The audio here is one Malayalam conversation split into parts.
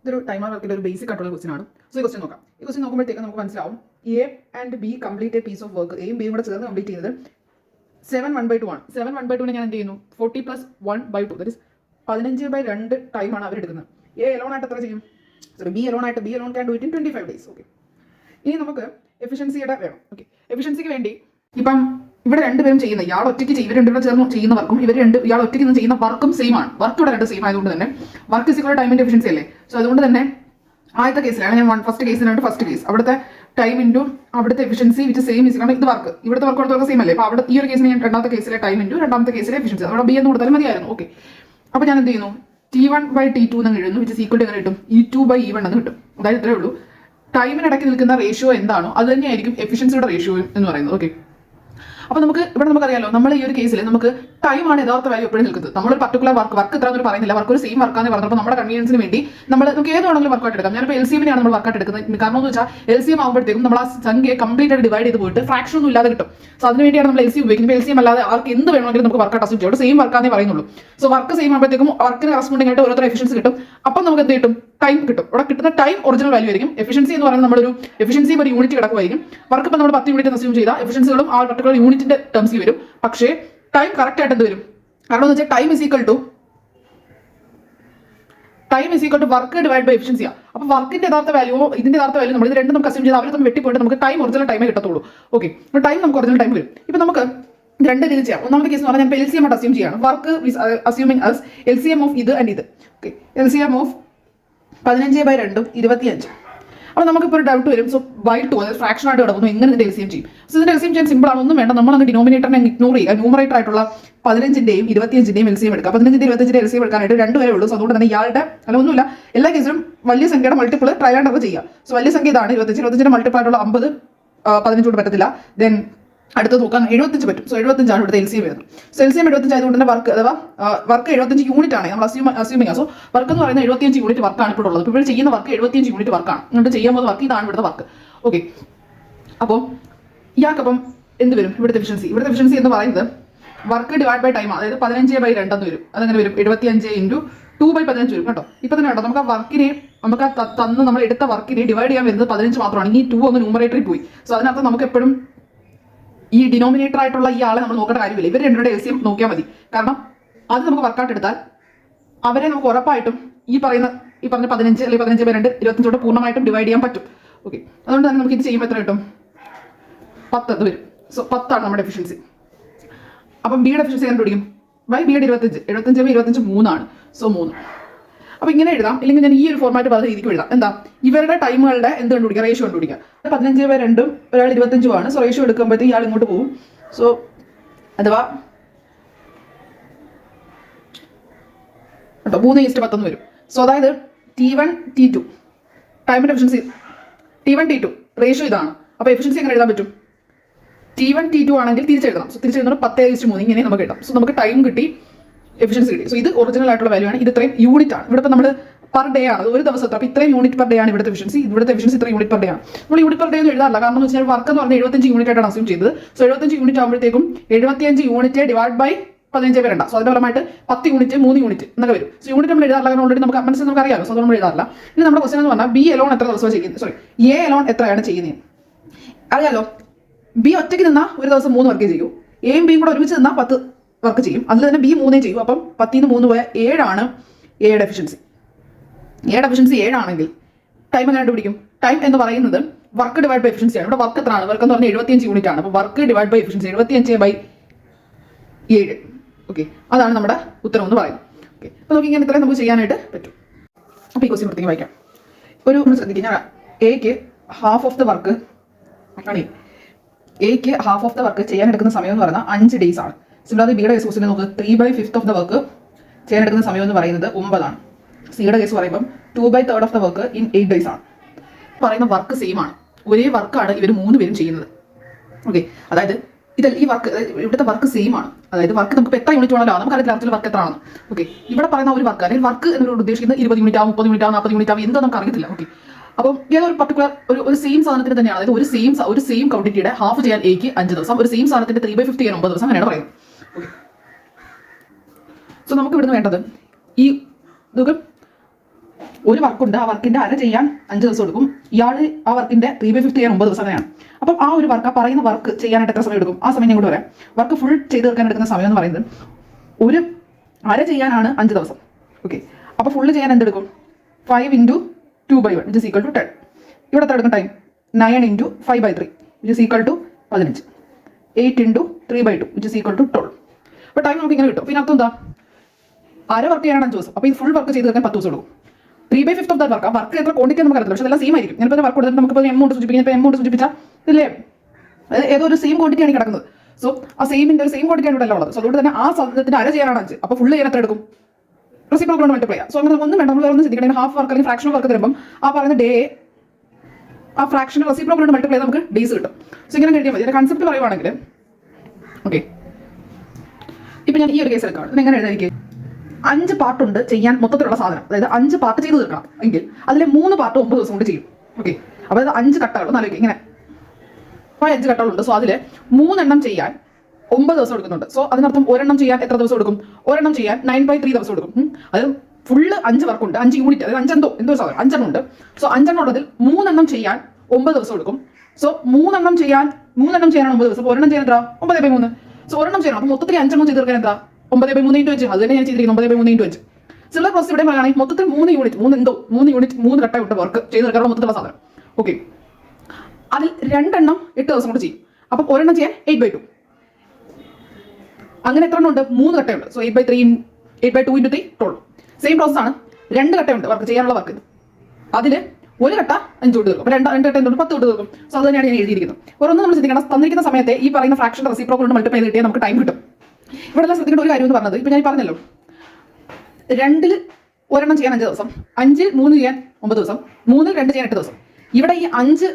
ഇതൊരു ടൈമർ വർക്കിൻ്റെ ഒരു ബേസിക് ആയിട്ടുള്ള ക്വസ്റ്റൻ ആണ്. സോ ഈ ക്വസ്റ്റൻ നോക്കാം. ഈ ക്വസ്റ്റൻ നോക്കുമ്പോഴത്തേക്ക് നമുക്ക് മനസ്സിലാവും A and B complete a piece of work. എയും ബിയും കൂടെ ചേർന്ന് കംപ്ലീറ്റ് ചെയ്തത് 7/1/2 ആണ്. 7/1/2 ഞാൻ എന്ത് ചെയ്യുന്നു 40 + 1/2 ദാറ്റ് ഇസ് 15/2 ടൈമാണ് അവർ എടുക്കുന്നത്. എ എലോൺ ആയിട്ട് എത്ര ചെയ്യും? സോറി ബി എലോൺ ആയിട്ട്, B Elon can do it in 25 days. Okay, ഇനി നമുക്ക് എഫിഷ്യൻസിയുടെ വേണം. ഓക്കെ, എഫിഷ്യൻസിക്ക് വേണ്ടി ഇപ്പം ഇവിടെ രണ്ടുപേരും ചെയ്യുന്ന ഇയാൾ ഒറ്റയ്ക്ക് ഇവർ രണ്ടുപേരും ചേർന്ന് ചെയ്യുന്ന വർക്കും ഇയാൾ ഒറ്റയ്ക്ക് നിന്ന് ചെയ്യുന്ന വർക്കും സെയിം ആണ്. വർക്ക് ഇവിടെ രണ്ട് സെയിം ആയതുകൊണ്ട് തന്നെ വർക്ക് ഇസ് ഈക്വൽ ടൈമിന്റെ എഫിഷ്യൻസി അല്ലേ. സോ അതുകൊണ്ട് തന്നെ ആദ്യത്തെ കേസിലാണ് ഞാൻ ഫസ്റ്റ് കേസ് അവിടുത്തെ ടൈം ഇൻറ്റു അവിടുത്തെ എഫിഷ്യൻസി വിച്ച് സെയിം ഇസ് ഇത് വർക്ക് ഇവിടുത്തെ വർക്ക് സെയിം അല്ലേ. അപ്പോൾ അവിടെ ഈ ഒരു കേസിന് ഞാൻ രണ്ടാമത്തെ കേസിലെ ടൈം ഇൻറ്റു രണ്ടാമത്തെ കേസിലെ എഫിഷ്യൻസി അവിടെ ബി എന്ന് കൊടുത്താലും മതിയായിരുന്നു. ഓക്കെ, അപ്പോൾ ഞാൻ എന്ത് ചെയ്യുന്നു T1/T2 എന്ന് എഴുതുന്നു വിച്ച് ഈക്വൽ ടു എങ്ങനെ കിട്ടും E2/E1 എന്ന് കിട്ടും. അതായത് ഇത്രയേ ഉള്ളൂ. ടൈമിനിടയ്ക്ക് നിൽക്കുന്ന റേഷ്യോ എന്താണോ അത് തന്നെയായിരിക്കും എഫിഷ്യൻസിയുടെ റേഷ്യോ എന്ന് പറയുന്നത്. ഓക്കെ, അപ്പോൾ നമുക്കറിയാലോ നമ്മൾ ഈ ഒരു കേസിൽ നമുക്ക് ടൈമാണ് യഥാർത്ഥ വാല്യൂ എപ്പോഴും നിൽക്കുന്നത്. നമ്മളൊരു പർട്ടിക്കുലർ വർക്ക് ഇത്ര ഒന്നും പറയുന്നില്ല, വർക്ക് ഒരു സെയിം വർക്കാന്ന് പറഞ്ഞപ്പോൾ നമ്മുടെ കൺവീനിയൻസിന് വേണ്ടി നമുക്ക് ഏത് വേണമെങ്കിലും വർക്കായിട്ട് എടുക്കാം. ഞാനിപ്പോൾ LCMനെയാണ് നമ്മൾ വർക്കായിട്ട് എടുക്കുന്നത്. കാരണം എന്ന് വെച്ചാൽ LCM ആകുമ്പോഴത്തേക്കും നമ്മൾ ആ സംഖ്യയെ കംപ്ലീറ്റ് ആയിട്ട് ഡിവൈഡ് ചെയ്ത് പോയിട്ട് ഫ്രാക്ഷൻ ഒന്നും ഇല്ലാതെ കിട്ടും. സോ അതിനുവേണ്ടിയാണ് നമ്മൾ LCM ഉപയോഗിക്കുന്നത്. LCM അല്ലാതെ ആർക്ക് എന്ത് വേണമെങ്കിലും നമുക്ക് വർക്കായിട്ട് അസ്യൂം ചെയ്യാം. സെയിം വർക്കാന്നേ പറയുന്നുള്ളൂ. സോ വർക്ക് സെയിം ആകുമ്പോഴത്തേക്കും വർക്കിന് കറസ്പോണ്ടിങ് ആയിട്ട് ഓരോരുത്തർ എഫിഷ്യൻസി കിട്ടും. അപ്പം നമുക്ക് എന്ത് കിട്ടും? ടൈം കിട്ടും. അവിടെ കിട്ടുന്ന ടൈം ഒറിജിനൽ വാല്യൂ ആയിരിക്കും. എഫിഷ്യൻസി എന്ന് പറയുന്നത് നമ്മളൊരു എഫിഷ്യൻസിയും ഒരു യൂണിറ്റ് കിടക്കുമായിരിക്കും. വർക്ക് ഇപ്പം നമ്മൾ 10 യൂണിറ്റ് അസ്യൂം ചെയ്താൽ എഫിഷ്യൻസികളും ആ പർട്ടിക്കുലർ യൂണിറ്റിന്റെ ടേംസിൽ വരും. പക്ഷേ ടൈം കറക്റ്റ് ആയിട്ട് എന്ത് വരും? കാരണം എന്ന് വെച്ചാൽ time is equal to work divide by എഫിഷ്യൻസിയാണ്. അപ്പോൾ വർക്കിന്റെ യഥാർത്ഥ വാല്യൂ ഇതിന്റെ യഥാർത്ഥ വാല്യൂ നമ്മൾ ഇത് രണ്ടും നമുക്ക് അസ്യൂം ചെയ്താൽ അവർ തമ്മിൽ വെട്ടിപ്പോയിട്ട് നമുക്ക് ടൈം ഒറിജിനൽ ടൈമേ കിട്ടത്തുള്ളൂ. ഓക്കെ, ടൈം നമുക്ക് ഒറിജിനൽ ടൈം വരും. ഇപ്പം നമുക്ക് രണ്ട് രീതി ചെയ്യാം. ഒന്നാമത്തെ കേസ് എന്ന് പറഞ്ഞാൽ ഞാൻ LCM ആയിട്ട് അസ്യൂം ചെയ്യാണ്. Work assuming as LCM of ഇത് ആൻഡ് ഇത്. Okay, LCM of 15/2 25. അപ്പോൾ നമുക്കിപ്പോൾ ഒരു ഡൗട്ട് വരും. സോ ബൈ 2 അതായത് ഫ്രാക്ഷൻ ആയിട്ട് കിടക്കുന്നു, എങ്ങനെ ഇതിന്റെ LCM ചെയ്യും? സോ ഇതിന്റെ LCM ചെയ്യാൻ സിമ്പിൾ ആണ്, ഒന്നും വേണ്ട. നമ്മളങ്ങ് ഡിനോമിനേറ്ററിനെ ഇഗ്നോർ ചെയ്യുക. ന്യൂമറേറ്റർ ആയിട്ടുള്ള 15ന്റെയും 25ന്റെയും LCM എടുക്കുക. 15ന്റെ 25ന്റെ LCM എടുക്കാനായിട്ട് 2 വരെ ഉള്ളൂ. സോ അതുകൊണ്ട് തന്നെ ഇയാളുടെ ഒന്നുമില്ല, എല്ലാ കേസിലും വലിയ സംഖ്യയുടെ മൾട്ടിപ്പിൾ ട്രയൽ ആൻഡ് ചെയ്യുക. സോ വലിയ സംഖ്യ ഇതാണ് 25ന്റെ മൾട്ടിപ്പിൾ ആയിട്ടുള്ള 50 15 കൊണ്ട് പറ്റത്തില്ല. ദെൻ അടുത്ത് നോക്കാൻ 75 പറ്റും. സോ 75 ആണ് ഇവിടുത്തെ LCM വരുന്നത്. സോ LCM 75 ആയതുകൊണ്ട് തന്നെ വർക്ക് 75 യൂണിറ്റ് ആണ് നമ്മൾ അസ്യൂമിങ്. സോ വർക്ക് എന്ന് പറയുന്നത് 75 യൂണിറ്റ് വർക്കാണ് ഇപ്പോൾ ഉള്ളത്. ഇപ്പോൾ ചെയ്യുന്ന വർക്ക് 75 യൂണിറ്റ് വർക്കാണ്. എന്നിട്ട് ചെയ്യാൻ പോകുന്ന വർക്ക് ഇതാണ് ഇവിടുത്തെ വർക്ക്. ഓക്കെ, അപ്പോൾ ഇയാൾക്കപ്പം എന്ത് വരും? ഇവിടുത്തെ എഫിഷ്യൻസി എന്ന് പറയുന്നത് വർക്ക് ഡിവൈഡ് ബൈ ടൈം, അതായത് 15/2 എന്ന് വരും. അതെങ്ങനെ വരും? 75 × 2/15 വരും കേട്ടോ. ഇപ്പം തന്നെ കേട്ടോ, നമുക്ക് ആ വർക്കിനെ തന്ന് നമ്മൾ എടുത്ത വർക്കിനെ ഡിവൈഡ് ചെയ്യാൻ വരുന്നത് 15 മാത്രമാണ്. ഈ 2 അങ്ങ് ന്യൂമറേറ്ററിൽ പോയി. സോ അതിനകത്ത് നമുക്ക് എപ്പോഴും ഈ ഡിനോമിനേറ്റർ ആയിട്ടുള്ള ഈ ആളെ നമ്മൾ നോക്കേണ്ട കാര്യമില്ല. ഇവർ രണ്ടുപേരുടെ LCM നോക്കിയാൽ മതി. കാരണം അത് നമുക്ക് വർക്കൗട്ട് എടുത്താൽ അവരെ നമുക്ക് ഉറപ്പായിട്ടും ഈ പറഞ്ഞ 15 അല്ലെങ്കിൽ 15/2 25 പൂർണ്ണമായിട്ടും ഡിവൈഡ് ചെയ്യാൻ പറ്റും. ഓക്കെ, അതുകൊണ്ട് തന്നെ നമുക്ക് ഇത് ചെയ്യുമ്പോൾ എത്ര കിട്ടും? 10 അത് വരും. സോ 10 ആണ് നമ്മുടെ എഫിഷ്യൻസി. അപ്പം ബിയുടെ എഫിഷ്യൻസി കണ്ടുപിടിക്കും ബൈ ബിയുടെ 25/25 3 ആണ്. സോ 3. അപ്പോൾ ഇങ്ങനെ എഴുതാം. ഇല്ലെങ്കിൽ ഞാൻ ഈ ഒരു ഫോർമാറ്റ് പറഞ്ഞ രീതിക്ക് എഴുതാം. എന്താ? ഇവരുടെ ടൈമുകളുടെ എന്ത് കണ്ടുപിടിക്കുക? റേഷ്യോ കണ്ടുപിടിക്കുക. 15/2 ഒരാൾ 25 ആണ്. സോ റേഷ്യോ എടുക്കുമ്പോഴത്തേക്ക് ഇയാൾ ഇങ്ങോട്ട് പോകും. സോ അഥവാ കേട്ടോ 3:10 വരും. സോ അതായത് T1 T2 ടൈമിന്റെ എഫിഷ്യൻസി T1 T2 റേഷ്യോ ഇതാണ്. അപ്പോൾ എഫിഷ്യൻസി എങ്ങനെ എഴുതാൻ പറ്റും? T1 T2 ആണെങ്കിൽ തിരിച്ചെഴുതണം. സോ തിരിച്ചെഴുതുന്നത് 10:3 ഇങ്ങനെ നമുക്ക് കിട്ടാം. സോ നമുക്ക് ടൈം കിട്ടി, എഫിഷ്യൻസി കിട്ടി. സോ ഇത് ഒറിജിനൽ ആയിട്ടുള്ള വാല്യൂ ആണ്. ഇത് ഇത്രയും യൂണിറ്റ് ആണ്. ഇവിടെ ഇപ്പോൾ നമ്മൾ പെർ ഡേ ആണ്, ഒരു ദിവസത്തെ. അപ്പോൾ ഇത്രയും യൂണിറ്റ് പെർ ഡേ ആണ് ഇവിടുത്തെ എഫിഷ്യൻസി. ഇവിടുത്തെ എഫിഷ്യൻസി ഇത്രയും യൂണിറ്റ് പെർ ഡേ ആണ്. നമ്മൾ യൂണിറ്റ് പെർ ഡേ ഒന്നും എഴുതാറില്ല. കാരണം എന്ന് വെച്ചാൽ വർക്ക് എന്ന് പറഞ്ഞാൽ 75 യൂണിറ്റ് ആയിട്ടാണ് അസ്യൂം ചെയ്തത്. സോ 75 യൂണിറ്റ് ആകുമ്പോഴത്തേക്കും 75 യൂണിറ്റ് ഡിവൈഡ് ബൈ 15/2. സോ അതിന്റെ പരമായിട്ട് 10 യൂണിറ്റ് 3 യൂണിറ്റ് എന്നൊക്കെ വരും. സോ യൂണിറ്റ് നമ്മൾ എഴുതാറില്ല, കാരണം ഓൾറെഡി നമുക്ക് മനസ്സിൽ നമുക്ക് അറിയാമല്ലോ. സോ നമ്മൾ എഴുതാറില്ല. ഇനി നമ്മുടെ ക്വസ്റ്റൻ എന്ന് പറഞ്ഞാൽ ബി എലോൺ എത്ര ദിവസമാണ് ചെയ്യുന്നത്? സോറി, എ എലോൺ എത്രയാണ് ചെയ്യുന്നത്? അറിയാലോ, ബി ഒറ്റയ്ക്ക് നിന്നാൽ ഒരു ദിവസം 3 വർക്ക് ചെയ്യൂ. എയും ബിയും കൂടെ ഒരുമിച്ച് നിന്നാൽ 10 വർക്ക് ചെയ്യും. അതിൽ തന്നെ ബി 3 ചെയ്യും. അപ്പം 10 ന് 3 പോയാൽ 7 ആണ് എയുടെ എഫിഷ്യൻസി. 7 ആണെങ്കിൽ ടൈം എങ്ങനെ കണ്ടുപിടിക്കും? ടൈം എന്ന് പറയുന്നത് വർക്ക് ഡിവൈഡ് ബൈ എഫിഷ്യൻസി ആണ്. ഇവിടെ വർക്ക് എത്രയാണ്? വർക്ക് എന്ന് പറഞ്ഞാൽ 75 യൂണിറ്റ് ആണ്. അപ്പോൾ work divide by efficiency 75/7. Okay, അതാണ് നമ്മുടെ ഉത്തരം എന്ന് പറയുന്നത്. ഓക്കെ, അപ്പോൾ നമുക്ക് ഇങ്ങനെ ഇത്രയും നമുക്ക് ചെയ്യാനായിട്ട് പറ്റും. അപ്പോൾ ഈ ക്വസ്റ്റ്യൻ വൃത്തിക്ക് വായിക്കാം. ഒരു ശ്രദ്ധിക്കുക, എക്ക് ഹാഫ് ഓഫ് ദ വർക്ക് ചെയ്യാൻ എടുക്കുന്ന സമയം എന്ന് പറയുന്നത് 5 days ആണ്. സിമിലർലി ബിയുടെ കേസ് ക്വസ്റ്റ്യൻ നമുക്ക് 3/5 ഓഫ് ദ വർക്ക് ചെയ്യാൻ എടുക്കുന്ന സമയം എന്ന് പറയുന്നത് 9 ആണ്. സിയുടെ കേസ് പറയുമ്പോൾ 2/3 of the work in 8 days ആണ്. പറയുന്ന വർക്ക് സെയിം ആണ്. ഒരേ വർക്കാണ് ഇവർ 3 പേരും ചെയ്യുന്നത്. ഓക്കെ, അതായത് ഈ വർക്ക് ഇവിടുത്തെ വർക്ക് സെയിം ആണ്. അതായത് വർക്ക് നമുക്ക് എത്ര യൂണിറ്റ് വേണമല്ലോ, നമുക്ക് അറിയത്തില്ല വർക്ക് എത്ര ആണെന്ന്. ഓക്കെ, ഇവിടെ പറയുന്ന ഒരു വർക്ക് അല്ലെങ്കിൽ വർക്ക് എന്നോട് ഉദ്ദേശിക്കുന്നത് 20 യൂണിറ്റ് ആവും, 30 യൂണിറ്റ് ആവും, 40 യൂണിറ്റ് ആവും, എന്താ നമുക്ക് അറിയത്തില്ല. ഓക്കെ, അപ്പം ഏതൊരു പർട്ടിക്കുലർ ഒരു സെയിം സാധനത്തിന് തന്നെയാണ്. അതായത് ഒരു സെയിം ക്വാണ്ടിറ്റിയുടെ ഹാഫ് ചെയ്യാൻ എക്ക് 5 ദിവസം, ഒരു സെയിം സാധനത്തിന്റെ 3/5 ചെയ്യാൻ 9 ദിവസം, അങ്ങനെയാണ് പറയുന്നത്. ഓക്കെ, സോ നമുക്ക് ഇവിടുന്ന് വേണ്ടത് ഈ ഒരു വർക്കുണ്ട്, ആ വർക്കിന്റെ അര ചെയ്യാൻ 5 ദിവസം എടുക്കും. ഇയാൾ ആ വർക്കിന്റെ 3/5 ചെയ്യാൻ 9 ദിവസം തന്നെയാണ്. അപ്പം ആ ഒരു വർക്ക്, ആ പറയുന്ന വർക്ക് ചെയ്യാനായിട്ട് എത്ര സമയം എടുക്കും? ആ സമയം ഞാൻ കൂടെ പറയാം. വർക്ക് ഫുൾ ചെയ്ത് തീർക്കാൻ എടുക്കുന്ന സമയം എന്ന് പറയുന്നത് ഒരു അര ചെയ്യാനാണ് 5 ദിവസം. ഓക്കെ, അപ്പോൾ ഫുള്ള് ചെയ്യാൻ എന്തെടുക്കും? 5 × 2/1 which is equal to 10. ഇവിടെ എത്ര എടുക്കും time? 9 × 5/3 which is equal to 15. 8 × 3/2 which is equal to 12. അപ്പോൾ ടൈം നമുക്ക് ഇങ്ങനെ കിട്ടും. പിന്നെ അർത്ഥം എന്താ? അര വർക്ക് ചെയ്യാനാണ് 5 ദിവസം. അപ്പോൾ ഈ ഫുൾ വർക്ക് ചെയ്ത് തീർക്കാൻ 10 ദിവസം എടുക്കും. 3/5 ഓഫ് ദാറ്റ് വർക്ക്. ആ വർക്ക് എത്ര ക്വാണ്ടിറ്റി നമുക്ക് അറിയില്ല, പക്ഷേ എല്ലാം സെയിം ആയിരിക്കും. ഞാനിപ്പോൾ വർക്ക് കൊടുത്തിട്ട് നമുക്കിപ്പോൾ എമൗണ്ട് സൂചിപ്പിക്കാം. ഇപ്പോൾ എമൗണ്ട് സൂചിപ്പിച്ചാൽ ഇല്ലേ ഏതോ ഒരു സെയിം ക്വാണ്ടിറ്റി ആണ് കിടക്കുന്നത്. സോ ആ സെയിമിന്റെ ഒരു സെയിം ക്വാണ്ടിറ്റി ആണ് ഇവിടെ എല്ലാം ഉള്ളത്. സോ അതുകൊണ്ട് തന്നെ ആ സാധനത്തിന് അര ചെയ്യാനാണ് 5. അപ്പോൾ ഫുള്ള് ചെയ്യാൻ എത്ര എടുക്കും? റെസിപ്രോക്കൽ കൊണ്ട് മൾട്ടിപ്ലൈ ചെയ്യാം. സോ അങ്ങനെ ഒന്നും വേണ്ട, നമ്മൾ വേറെ ഒന്നും ചിന്തിക്കണം. ഹാഫ് വർക്ക് അല്ലെങ്കിൽ ഫ്രാക്ഷൻ വർക്ക് തരുമ്പോൾ ആ പറയുന്ന ഡേ ആ ഫ്രാക്ഷൻ റെസിപ്രോക്കൽ കൊണ്ട് മൾട്ടിപ്ലൈ ചെയ്ത് നമുക്ക് ഡേയ്സ് കിട്ടും. സോ ഇങ്ങനെ എഴുതിയാൽ മതി. അതിന്റെ കൺസെപ്റ്റ് പറയുവാണെങ്കിൽ ഓക്കെ, ഇപ്പം ഞാൻ ഈ ഒരു കേസ് എടുക്കാം. ഇത് എങ്ങനെ എഴുതായിരിക്കും? 5 പാർട്ടുണ്ട് ചെയ്യാൻ മൊത്തത്തിലുള്ള സാധനം. അതായത് 5 പാർട്ട് ചെയ്ത് തീർക്കണം എങ്കിൽ അതിലെ 3 പാർട്ട് 9 ദിവസം കൊണ്ട് ചെയ്യും. ഓക്കെ, അപ്പോൾ അത് 5 കട്ടകൾ എന്നാലോചിക്കും. ഇങ്ങനെ 5 കട്ടകളുണ്ട്. സോ അതിൽ 3 എണ്ണം ചെയ്യാൻ 9 ദിവസം എടുക്കുന്നുണ്ട്. സോ അതിനർത്ഥം ഒരെണ്ണം ചെയ്യാൻ എത്ര ദിവസം എടുക്കും? ഒരെണ്ണം ചെയ്യാൻ 9/3 ദിവസം എടുക്കും. അത് ഫുള്ള് 5 വർക്കുണ്ട്, 5 യൂണിറ്റ്, അതായത് 5 എന്തോ സാധനം 5 എണ്ണം ഉണ്ട്. സോ 5 എണ്ണം ഉള്ളതിൽ 3 എണ്ണം ചെയ്യാൻ 9 ദിവസം എടുക്കും. സോ 3 എണ്ണം ചെയ്യാനാണ് 9 ദിവസം. അപ്പോൾ ഒരെണ്ണം ചെയ്യാൻ എത്ര? 9/3. സോ ഒരെണ്ണം ചെയ്യണം. അപ്പോൾ മൊത്തത്തിൽ 5 എണ്ണം ചെയ്ത് തീർക്കാൻ എന്താ? 9/3 × 5. അത് തന്നെ ഞാൻ ചെയ്തിരിക്കുന്നത് 9/3 × 5. സിമിലർ പ്രോസസ് ഇവിടെ പറയുകയാണെങ്കിൽ മൊത്തത്തിൽ 3 യൂണിറ്റ് 3 കട്ടായിട്ട് വർക്ക് ചെയ്ത് തീർക്കാനുള്ള മൊത്തത്തിലുള്ള സാധനം. ഓക്കെ, അതിൽ 2 എണ്ണം 8 ദിവസം കൊണ്ട് ചെയ്യും. അപ്പം ഒരെണ്ണം ചെയ്യാൻ 8/2. അങ്ങനെ എത്ര എണ്ണം ഉണ്ട്? 3 കട്ടയുണ്ട്. സോ 8/2 × 3 12. സെയിം പ്രോസസ് ആണ്. 2 കട്ടയുണ്ട് വർക്ക് ചെയ്യാനുള്ള വർക്ക്. അതിൽ ഒരു കട്ട 5 കൊണ്ട് തീർക്കും. അപ്പോൾ 2 കട്ട എന്തുകൊണ്ട് 10 കൊണ്ട് തീർക്കും. സോ അത് തന്നെയാണ് ഞാൻ എഴുതിയിരിക്കുന്നത്. ഒരൊന്നും നമ്മൾ ശ്രദ്ധിക്കണം, തന്നിരിക്കുന്ന സമയത്തെ ഈ പറയുന്ന ഫ്രാക്ഷൻ റെസിപ്രോക്കൽ കൊണ്ട് മൾട്ടിപ്ലൈ ചെയ്തിട്ടേ നമുക്ക് ടൈം കിട്ടും. ഇവിടെ എല്ലാം ശ്രദ്ധിക്കേണ്ട ഒരു കാര്യം എന്ന് പറഞ്ഞത്, ഇപ്പം ഞാൻ പറഞ്ഞല്ലോ 2-ൽ ഒരെണ്ണം ചെയ്യാൻ 5 ദിവസം, 5-ൽ 3 ചെയ്യാൻ 9 ദിവസം, 3-ൽ 2 ചെയ്യാൻ 8 ദിവസം. ഇവിടെ ഈ 5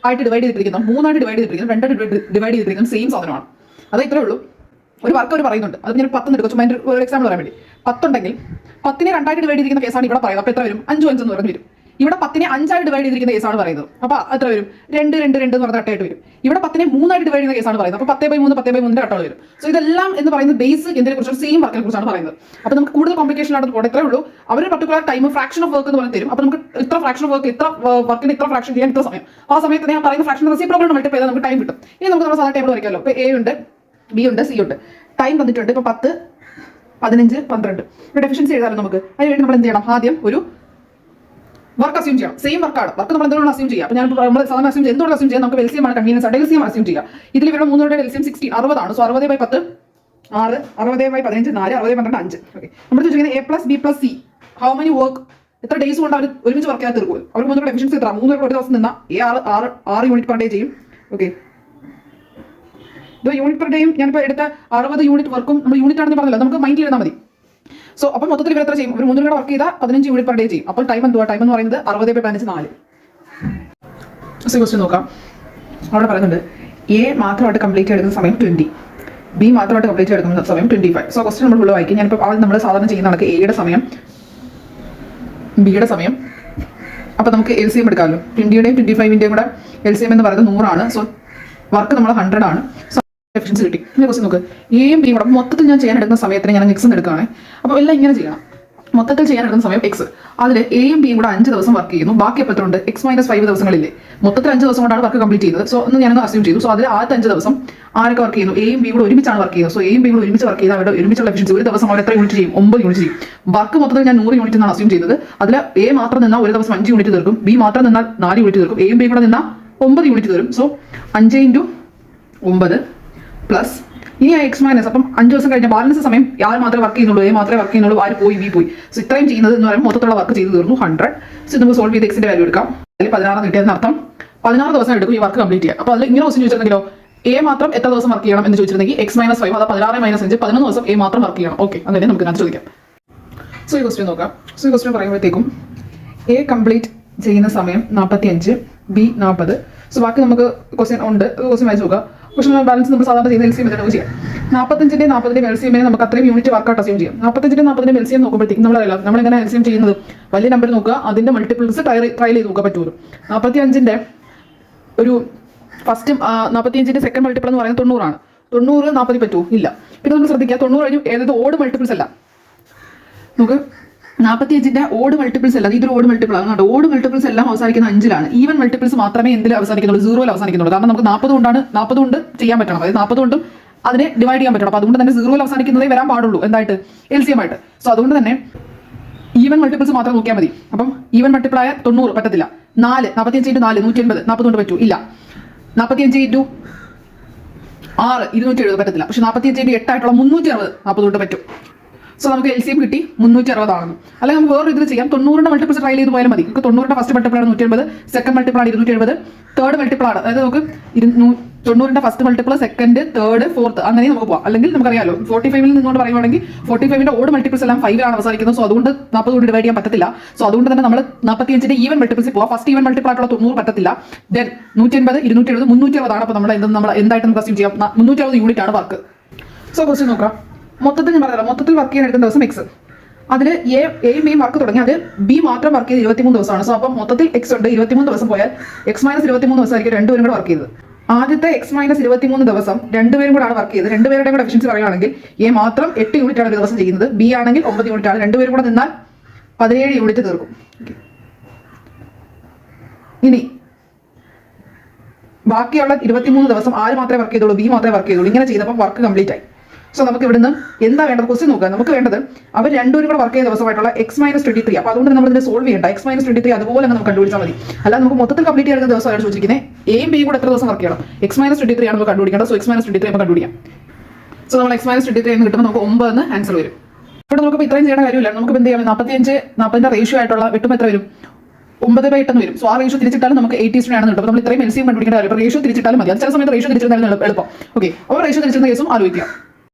ആയിട്ട് ഡിവൈഡ് ചെയ്തിരിക്കുന്നു, 3 ആയിട്ട് ഡിവൈഡ് ചെയ്തിരിക്കുന്നു, 2 ആയിട്ട് ഡിവൈഡ് ചെയ്തിരിക്കുന്നു, സെയിം സാധനമാണ്. അത് ഇത്രേ ഉള്ളൂ. ഒരു വർക്ക് അവർ പറയുന്നുണ്ട്, അത് ഞാൻ 10 എടുക്കും. ചുമ്മാ ഒരു എക്സാമ്പിൾ പറയാൻ വേണ്ടി 10 ഉണ്ടെങ്കിൽ 10-നെ 2 ആയിട്ട് ഡിവൈഡ് ചെയ്തിരിക്കുന്ന കേസാണ് ഇവിടെ പറയുന്നത്. അപ്പോൾ എത്ര വരും? 5 5 എന്ന് പറഞ്ഞു വരും. ഇവിടെ 10-നെ 5 ആയിട്ട് ഡിവൈഡ് ചെയ്തിരിക്കുന്ന കേസാണ് പറയുന്നത്. അപ്പോൾ എത്ര വരും? 2 2 2 എന്ന് പറഞ്ഞ കട്ടയായിട്ട് വരും. ഇവിടെ 10-നെ 3 ആയിട്ട് ഡിവൈഡ് ചെയ്യുന്ന കേസാണ് പറയുന്നത്. അപ്പോൾ 10/3 10/3 കട്ടകൾ വരും. സോ ഇതെല്ലാം എന്ന് പറയുന്നത് ബേസിക് എന്തിനെ കുറിച്ചാണ്? സെയിം വർക്കിനെ കുറിച്ചാണ് പറയുന്നത്. അപ്പോൾ നമുക്ക് കൂടുതൽ കോംപ്ലിക്കേഷൻ ആയിട്ട് പോകണം. ഇത്രേ ഉള്ളൂ. അവർ particular time fraction of work എന്ന് പറഞ്ഞ് തരും. അപ്പോൾ നമുക്ക് ഇത്ര ഫ്രാക്ഷൻ ഓഫ് വർക്ക്, ഇത്ര വർക്കിന് ഇത്ര ഫ്രാക്ഷൻ ചെയ്യാൻ ഇത്ര സമയം, ആ സമയത്ത് ഞാൻ പറയുന്ന ഫ്രാക്ഷൻ റെസിപ്രോക്കൽ മൾട്ടിപ്ലൈ ചെയ്താൽ നമുക്ക് ടൈം കിട്ടും. ഇനി നമുക്ക് നമ്മുടെ സാധാരണ ടേബിൾ വരയ്ക്കാമല്ലോ. ഇപ്പോൾ A ഉണ്ട്, B ഉണ്ട്, C ഉണ്ട്. ടൈം തന്നിട്ടുണ്ട്. ഇപ്പോൾ 10 15 12. ഒരു ഡെഫിഷ്യൻസി എഴുതാമല്ലോ നമുക്ക്. അതിനുവേണ്ടി നമ്മൾ എന്ത് ചെയ്യണം? ആദ്യം ഒരു വർക്ക് അസ്യൂം ചെയ്യാം. സെയിം വർക്കാണ്. വർക്ക് നമ്മൾ എന്തുകൊണ്ട് അസ്യൂം ചെയ്യാം? അപ്പോൾ ഞാൻ നമ്മൾ സാധാരണ അസ്യൂം ചെയ്യാം. എന്തുകൊണ്ട് അസ്യൂം ചെയ്യാം? നമുക്ക് LCM ആണ് കൺവീനിയൻസ് ആയിട്ട് LCM അസ്യൂം ചെയ്യാം. ഇതിൽ ഇവിടെ 3 LCM 16 60 ആണ്. സോ 60/10 6, 60/15 4, 60/12 5. ഓക്കെ, നമ്മൾ ചോദിക്കുന്നത് A + B + C how many work, എത്ര ഡേയ്സ് കൊണ്ട് അവർ ഒരുമിച്ച് വർക്ക് ചെയ്യാൻ തീർക്കും? അവർ 3 ഡെഫിഷ്യൻസി എത്ര? 3 ഒരു ദിവസം നിന്നാൽ A 6 യൂണിറ്റ് പെർ ഡേ ചെയ്യും. ഓക്കെ, ഇത് യൂണിറ്റ് പെർ ഡേയും ഞാനിപ്പോൾ എടുത്ത 60 യൂണിറ്റ് വർക്കും നമ്മൾ യൂണിറ്റ് ആണെന്ന് പറഞ്ഞല്ലോ, നമുക്ക് മൈൻഡിൽ എഴുതാൽ മതി. സോ അപ്പോൾ മൊത്തത്തിൽ ഇവർ എത്ര ചെയ്യും? ഒരു 3 വർക്ക് ചെയ്താൽ 15 യൂണിറ്റ് പെർ ഡേ ചെയ്യും. അപ്പോൾ ടൈം എന്തുവാ? ടൈം എന്ന് പറയുന്നത് 60/15 4. ക്വസ്റ്റ്യൻ നോക്കാം. അവിടെ പറയുന്നുണ്ട് A മാത്രമായിട്ട് കംപ്ലീറ്റ് എടുക്കുന്ന സമയം 20, B മാത്രമായിട്ട് കംപ്ലീറ്റ് എടുക്കുന്ന സമയം 25. സോ ക്വസ്റ്റ്യൻ നമ്മൾ ഫുള്ള് വായിക്കും. ഞാനിപ്പോൾ ആദ്യം നമ്മൾ സാധാരണ ചെയ്യുന്ന കണക്ക് Aയുടെ സമയം, Bയുടെ സമയം. അപ്പോൾ നമുക്ക് LCM എടുക്കാമല്ലോ. 20യുടെയും 25ൻ്റെയും കൂടെ LCM എന്ന് പറയുന്നത് 100 ആണ്. സോ വർക്ക് നമ്മൾ 100 ആണ്. എഫിഷ്യൻസി കിട്ടി. ഇനി ക്വസ്റ്റ്യൻ നോക്ക്. Aയും Bയും കൂടെ മൊത്തത്തിൽ ഞാൻ ചെയ്യാൻ എടുക്കുന്ന സമയത്തിന് ഞാൻ X എടുക്കുകയാണ്. അപ്പോൾ എല്ലാം ഇങ്ങനെ ചെയ്യണം. മൊത്തത്തിൽ ചെയ്യാൻ എടുക്കുന്ന സമയം X. അതിൽ Aയും Bയും കൂടെ 5 ദിവസം വർക്ക് ചെയ്യുന്നു. ബാക്കി എപ്പോൾ ഉണ്ട്? X - 5 ദിവസങ്ങളില്ലേ? മൊത്തത്തിൽ 5 ദിവസം കൊണ്ടാണ് വർക്ക് കംപ്ലീറ്റ് ചെയ്തത്. സോ ഒന്ന് ഞാനൊന്ന് അസ്യൂം ചെയ്തു. സോ അതിൽ ആദ്യത്തെ 5 ദിവസം ആരൊക്കെ വർക്ക് ചെയ്യുന്നു? Aയും Bയും കൂടെ ഒരുമിച്ചാണ് വർക്ക് ചെയ്യുന്നത്. സോ Aയും Bയും കൂടെ ഒരുമിച്ച് വർക്ക് ചെയ്താൽ അവരുടെ ഒരുമിച്ചുള്ള എഫിഷ്യൻസി ഒരു ദിവസം അവർ എത്ര യൂണിറ്റ് ചെയ്യും? 9 യൂണിറ്റ് ചെയ്യും. വർക്ക് മൊത്തത്തിൽ ഞാൻ 100 യൂണിറ്റ് എന്നാണ് അസ്യൂം ചെയ്തത്. അതിൽ A മാത്രം നിന്നാൽ ഒരു ദിവസം 5 യൂണിറ്റ് തീർക്കും, B മാത്രം നിന്നാൽ 4 യൂണിറ്റ് തീർക്കും, Aയും Bയും കൂടെ നിന്നാൽ 9 യൂണിറ്റ് തീരും. സോ 5 × 9 പ്ലസ് ഇനി X മൈനസ്. അപ്പം 5 ദിവസം കഴിഞ്ഞ ബാലൻസ് സമയം ആര് മാത്രമേ വർക്ക് ചെയ്യുന്നുള്ളൂ? A മാത്രമേ വർക്ക് ചെയ്യുന്നുള്ളൂ. ആര് പോയി? B പോയി. സോ ഇത്രയും ചെയ്യുന്നത് എന്ന് പറയുമ്പോൾ മൊത്തത്തിലുള്ള വർക്ക് ചെയ്ത് തീർന്നു 100. സോ നമുക്ക് സോൾവ് ചെയ്ത് Xന്റെ വാല്യൂ എടുക്കാം. അതിൽ 16 കിട്ടിയതിന് അർത്ഥം 16 ദിവസം എടുക്കും ഈ വർക്ക് കംപ്ലീറ്റ് ചെയ്യാൻ. അപ്പോൾ അതിൽ ഇങ്ങനെ ക്വസ്റ്റ്യൻ ചോദിച്ചിട്ടുണ്ടെങ്കിലോ A മാത്രം എത്ര ദിവസം വർക്ക് ചെയ്യണം എന്ന് ചോദിച്ചിട്ടുണ്ടെങ്കിൽ X - 5 അതാ 16 - 5 11 ദിവസം A മാത്രം വർക്ക് ചെയ്യണം. ഓക്കെ, അങ്ങനെ നമുക്ക് ഞാൻ ചോദിക്കാം. സോ ഈ ക്വസ്റ്റ്യൻ നോക്കാം. സോ ഈ ക്വസ്റ്റ്യൻ പറയുമ്പോഴത്തേക്കും A കംപ്ലീറ്റ് ചെയ്യുന്ന സമയം 45, B 40. സോ ബാക്കി നമുക്ക് ക്വസ്റ്റ്യൻ ഉണ്ട്, ക്വസ്റ്റ്യൻ വായിച്ച് നോക്കാം. പക്ഷേ ബാലൻസ് നമ്മൾ സാധാരണ ചെയ്യുന്ന LCM മെത്തേഡ് ചെയ്യാം. 45ൻ്റെയും 40ൻ്റെയും LCM നമുക്ക് അത്രയും യൂണിറ്റ് വർക്കൗട്ട് അസ്യൂം ചെയ്യാം. 45ൻ്റെയും 40ൻ്റെയും LCM നോക്കുമ്പോഴത്തേക്കും നമ്മളെങ്ങനെ LCM ചെയ്യുന്നത്? വലിയ നമ്പർ നോക്കുക, അതിൻ്റെ മൾട്ടിപ്പിൾസ് ട്രയൽ ചെയ്ത് നോക്കാൻ പറ്റുമല്ലോ. 45ൻ്റെ ഒരു ഫസ്റ്റ് 45ൻ്റെ സെക്കൻഡ് മൾട്ടിപ്പിൾ എന്ന് പറയുന്നത് 90 ആണ്. 90 40 പറ്റുമോ? ഇല്ല. പിന്നെ നമ്മൾ ശ്രദ്ധിക്കുക, 90 കഴിഞ്ഞ് ഏതൊരു ഓഡ് മൾട്ടിപ്പിൾസ് അല്ല. നമുക്ക് 45ന്റെ ഓഡ് മൾട്ടിപ്പിൾസ് അല്ല, ഇതൊരു ഓഡ് മൾട്ടിപ്പിൾ ആണ്. ഓഡ് മൾട്ടിപ്പിൾസ് എല്ലാം അവസാനിക്കുന്ന 5-ലാണ്. ഈവൻ മൾട്ടിപ്പിൾസ് മാത്രമേ എന്തിൽ അവസാനിക്കുന്നുള്ളൂ? 0-ൽ അവസാനിക്കുന്നുള്ളൂ. കാരണം നമുക്ക് 40 കൊണ്ട് ചെയ്യാൻ പറ്റണം. അതായത് 40 കൊണ്ടും അതിനെ ഡിവൈഡ് ചെയ്യാൻ പറ്റണം. അപ്പോൾ അതുകൊണ്ട് തന്നെ 0-ൽ അവസാനിക്കുന്നതേ വരാൻ പാടുള്ളൂ. എന്തായിട്ട്? LCM ആയിട്ട്. സോ അതുകൊണ്ട് തന്നെ ഈവൻ മൾട്ടിപ്പിൾസ് മാത്രം നോക്കിയാൽ മതി. അപ്പം ഈവൻ മൾട്ടിപ്പിൾ ആയ 90 പറ്റത്തില്ല. 45 × 4 180, 40 കൊണ്ട് പറ്റൂ? ഇല്ല. 45 × 6 270 പറ്റത്തില്ല. പക്ഷെ 45 × 8 ആയിട്ടുള്ള 360 40 കൊണ്ട് പറ്റും. സോ നമുക്ക് LCM കിട്ടി 360 ആണെന്ന്. അല്ലെങ്കിൽ നമുക്ക് വേറെ ഇതിൽ ചെയ്യാം. 90ന്റെ മൾട്ടിപ്പിൾസ് ട്രൈ ചെയ്ത് പോയാലും മതി. നമുക്ക് 90ന്റെ ഫസ്റ്റ് മൾട്ടിപ്പിൾ ആണ് 180, സെക്കൻഡ് മൾട്ടിപ്പിൾ ആണ് 270, തേർഡ് മൾട്ടിപ്പിൾ ആണ്, അതായത് നമുക്ക് 90ന്റെ first multiple, second, third, fourth അങ്ങനെ നമുക്ക് പോകാം. അല്ലെങ്കിൽ നമുക്കറിയാലോ 45-ൽ നിന്നുകൊണ്ട് പറയുവാണെങ്കിൽ 45ന്റെ ഓഡ് മൾട്ടിപ്പിൾസ് എല്ലാം 5-ലാണ് അവസാനിക്കുന്നത്. സോ അതുകൊണ്ട് 40 കൊണ്ട് ഡിവൈഡ് ചെയ്യാൻ പറ്റത്തില്ല. സോ അതുകൊണ്ട് തന്നെ നമ്മൾ 45ന്റെ ഈവൻ മൾട്ടിപ്പിൾസ് പോവാം. ഫസ്റ്റ് ഈവൻ മൾട്ടിപ്പിൾ ആയിട്ടുള്ള 90 പറ്റത്തില്ല. ദെൻ 180, 270, 360 ആണ്. അപ്പോൾ നമ്മൾ എന്തായിട്ട് നമുക്ക് അസ്യൂം ചെയ്യാം? 360 യൂണിറ്റ് ആണ് വർക്ക്. സോ ക്വസ്റ്റ്യൻ നോക്കാം. മൊത്തത്തിൽ ഞാൻ പറഞ്ഞല്ലോ, മൊത്തത്തിൽ വർക്ക് ചെയ്യാൻ എടുക്കുന്ന ദിവസം എക്സ്. അതിൽ എയും ബിയും വർക്ക് തുടങ്ങി, അത് ബി മാത്രം വർക്ക് ചെയ്ത് 23 ദിവസമാണ്. സോ അപ്പം മൊത്തത്തിൽ എക്സ് ഉണ്ട്. 23 ദിവസം പോയാൽ X - 23 ദിവസമായിരിക്കും രണ്ടുപേരും കൂടെ വർക്ക് ചെയ്തത്. ആദ്യത്തെ X - 23 ദിവസം രണ്ടുപേരും കൂടെ ആണ് വർക്ക് ചെയ്തത്. രണ്ടുപേരുടെ കൂടെ എഫിഷ്യൻസി പറയുകയാണെങ്കിൽ എ മാത്രം 8 യൂണിറ്റ് ആണ് ഒരു ദിവസം ചെയ്യുന്നത്, ബി ആണെങ്കിൽ 9 യൂണിറ്റ് ആണ്. രണ്ടുപേരും കൂടെ നിന്നാൽ 17 യൂണിറ്റ് തീർക്കും. ഇനി ബാക്കിയുള്ള 23 ദിവസം ആര് മാത്രമേ വർക്ക് ചെയ്തുള്ളൂ? ബി മാത്രമേ വർക്ക് ചെയ്തുള്ളൂ. ഇങ്ങനെ ചെയ്തപ്പോൾ വർക്ക് കംപ്ലീറ്റ് ആയി. സോ നമുക്ക് ഇവിടുന്ന് എന്താ വേണ്ടത്? ക്വസ്റ്റ്യൻ നോക്കുക. നമുക്ക് വേണ്ടത് അവർ രണ്ടുപേരും കൂടെ വർക്ക് ചെയ്ത ദിവസമായിട്ടുള്ള X - 23. അപ്പോൾ അതുകൊണ്ട് നമ്മൾ ഇതിനെ സോൾവ് ചെയ്യേണ്ട. X - 23 അതുപോലെ നമുക്ക് കണ്ടുപിടിച്ചാൽ മതി. അല്ലാതെ നമുക്ക് മൊത്തത്തിൽ കംപ്ലീറ്റ് ചെയ്യുന്ന ദിവസമായിട്ട് ചോദിച്ചിരിക്കുന്നത് എയും ബിയും കൂടെ എത്ര ദിവസം വർക്ക് ചെയ്യണം? X - 23 ആണ് നമുക്ക് കണ്ടുപിടിക്കേണ്ടത്. സോ X - 23 നമുക്ക് കണ്ടുപിടിക്കാം. സോ നമ്മൾ X - 23 എന്ന് കിട്ടുമ്പോൾ നമുക്ക് 9 എന്ന് ആൻസർ വരും. ഇവിടെ നമുക്ക് ഇത്രയും ചെയ്യേണ്ട കാര്യമില്ല. നമുക്ക് എന്ത് ചെയ്യാം? 45-40 റേഷ്യോ ആയിട്ടുള്ള വെട്ടുമ്പോൾ എത്ര വരും? 9/8 എന്ന് വരും. സോ ആ റേഷ്യോ തിരിച്ചിട്ടാലും നമുക്ക് 80 ആണെന്ന് കിട്ടും. നമ്മൾ ഇത്രയും LCM കണ്ടുപിടിക്കേണ്ട കാര്യം. റേഷ്യോ തിരിച്ചിട്ടാലും മതി. അത് ചില സമയത്ത് റേഷ്യോ തിരിച്ചിരുന്നാലും എളുപ്പം. ഓക്കെ, അപ്പോൾ റേഷ്യോ തിരിച്ചിരുന്ന കേസും ആലോചിക്കാം.